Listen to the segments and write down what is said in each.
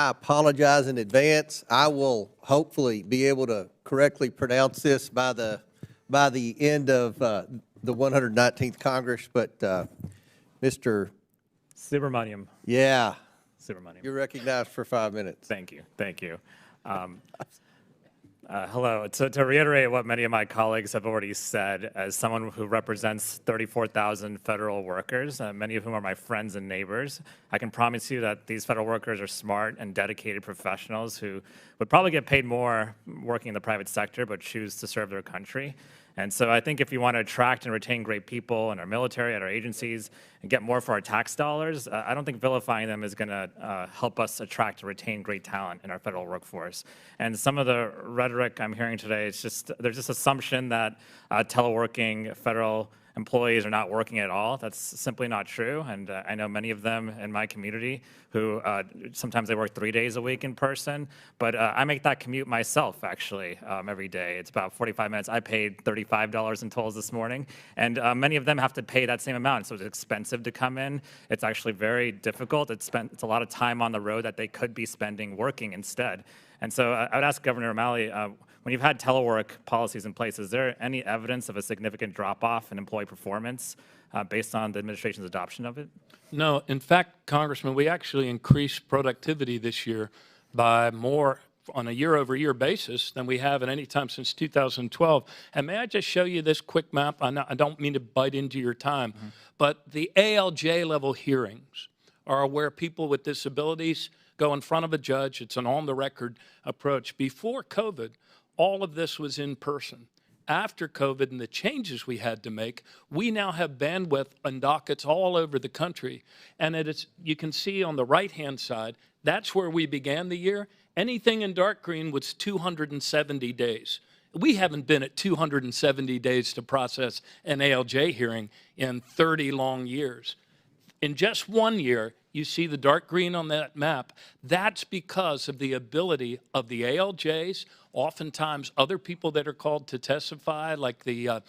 I apologize in advance. I will hopefully be able to correctly pronounce this by the end of the 119th Congress. But Mr. Subramanyam. Yeah, Subramanyam. you're recognized for 5 minutes. Thank you. Thank you. Hello. To reiterate what many of my colleagues have already said, as someone who represents 34,000 federal workers, many of whom are my friends and neighbors, I can promise you that these federal workers are smart and dedicated professionals who would probably get paid more working in the private sector, but choose to serve their country. And so I think if you want to attract and retain great people in our military, at our agencies, and get more for our tax dollars, I don't think vilifying them is going to help us attract and retain great talent in our federal workforce. And some of the rhetoric I'm hearing today, there's this assumption that teleworking federal employees are not working at all. That's simply not true. And I know many of them in my community who sometimes they work 3 days a week in person, but I make that commute myself actually every day. It's about 45 minutes. I paid $35 in tolls this morning, and many of them have to pay that same amount. So it's expensive to come in. It's actually very difficult. It's a lot of time on the road that they could be spending working instead. And so I would ask Governor O'Malley, when you've had telework policies in place, is there any evidence of a significant drop-off in employee performance based on the administration's adoption of it? No. In fact, Congressman, we actually increased productivity this year by more on a year-over-year basis than we have at any time since 2012. And may I just show you this quick map? I don't mean to bite into your time, but the ALJ level hearings are where people with disabilities go in front of a judge. It's an on-the-record approach. Before COVID, all of this was in person. After COVID and the changes we had to make, we now have bandwidth and dockets all over the country. And you can see on the right-hand side, that's where we began the year. Anything in dark green was 270 days. We haven't been at 270 days to process an ALJ hearing in 30 long years. In just 1 year, you see the dark green on that map. That's because of the ability of the ALJs, oftentimes other people that are called to testify, like the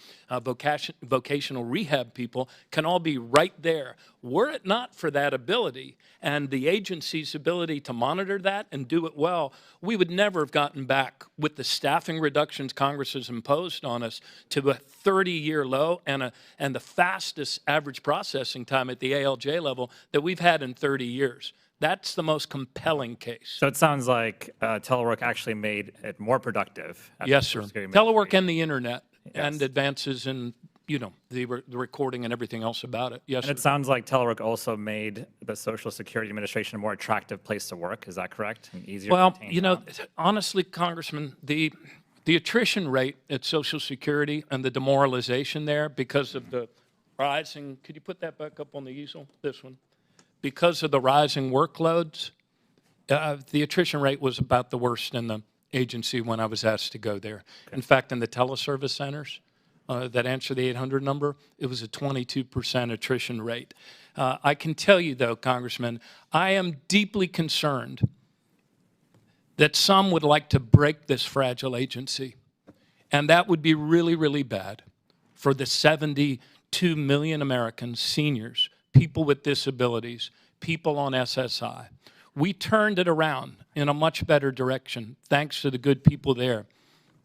vocational rehab people, can all be right there. Were it not for that ability and the agency's ability to monitor that and do it well, we would never have gotten back with the staffing reductions Congress has imposed on us to a 30-year low and the fastest average processing time at the ALJ level that we've had in 30 years. That's the most compelling case. So it sounds like telework actually made it more productive. Yes, sir. Telework and the internet and advances in, the recording and everything else about it. Yes, and it sounds like telework also made the Social Security Administration a more attractive place to work. Is that correct? And easier to retain honestly, Congressman, the attrition rate at Social Security and the demoralization there because of the rising, could you put that back up on the easel, this one? Because of the rising workloads, the attrition rate was about the worst in the agency when I was asked to go there. Okay. In fact, in the teleservice centers that answer the 800 number, it was a 22% attrition rate. I can tell you, though, Congressman, I am deeply concerned that some would like to break this fragile agency, and that would be really, really bad for the 72 million Americans, seniors, people with disabilities, people on SSI. We turned it around in a much better direction, thanks to the good people there.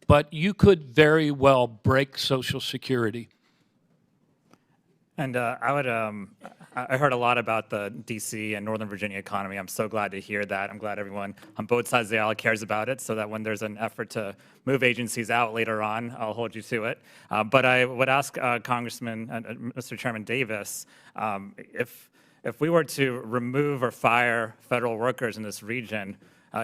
But you could very well break Social Security. And I heard a lot about the D.C. and Northern Virginia economy. I'm so glad to hear that. I'm glad everyone on both sides of the aisle cares about it, so that when there's an effort to move agencies out later on, I'll hold you to it. But I would ask Congressman, Mr. Chairman Davis, if we were to remove or fire federal workers in this region,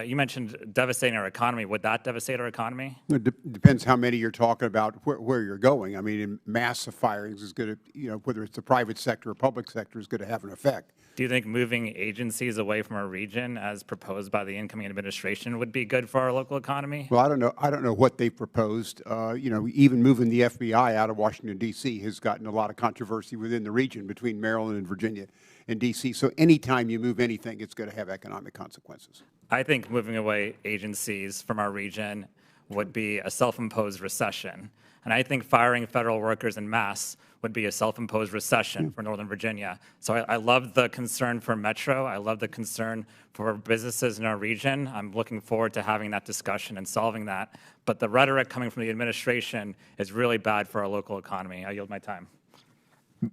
you mentioned devastating our economy. Would that devastate our economy? It depends how many you're talking about, where you're going. I mean, in massive firings is going to, whether it's the private sector or public sector, is going to have an effect. Do you think moving agencies away from our region, as proposed by the incoming administration, would be good for our local economy? Well, I don't know what they've proposed. Even moving the FBI out of Washington, D.C. has gotten a lot of controversy within the region between Maryland and Virginia and D.C. So anytime you move anything, it's going to have economic consequences. I think moving away agencies from our region would be a self-imposed recession. And I think firing federal workers en masse would be a self-imposed recession for Northern Virginia. So I love the concern for Metro. I love the concern for businesses in our region. I'm looking forward to having that discussion and solving that. But the rhetoric coming from the administration is really bad for our local economy. I yield my time.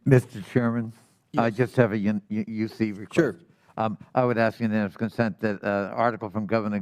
Mr. Chairman, I just have a UC request. Sure. I would ask unanimous consent that article from Governor